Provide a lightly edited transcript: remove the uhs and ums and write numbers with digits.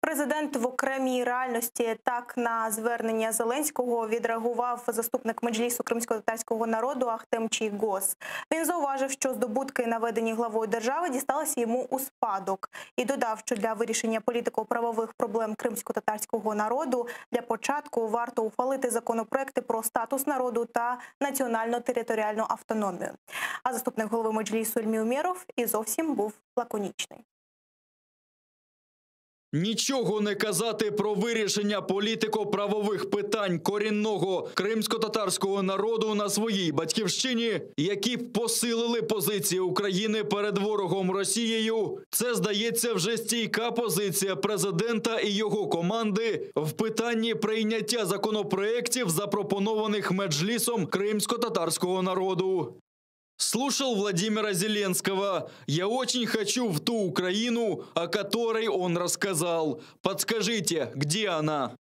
Президент в окремій реальності. Так на звернення Зеленського відреагував заступник Меджлісу кримськотатарського народу Ахтем Чийгоз. Він зауважив, що здобутки, наведені главою держави, дісталися йому у спадок. І додав, що для вирішення політико-правових проблем кримськотатарського народу для початку варто ухвалити законопроекти про статус народу та національно-територіальну автономію. А заступник голови Меджлісу Ільмі Умєров і зовсім був лаконічний. Нічого не казати про вирішення політико-правових питань корінного кримсько-татарського народу на своїй батьківщині, які б посилили позиції України перед ворогом Росією. Це, здається, вже стійка позиція президента і його команди в питанні прийняття законопроєктів, запропонованих Меджлісом кримсько-татарського народу. Слушал Владимира Зеленского. Я очень хочу в ту Украину, о которой он рассказал. Подскажите, где она?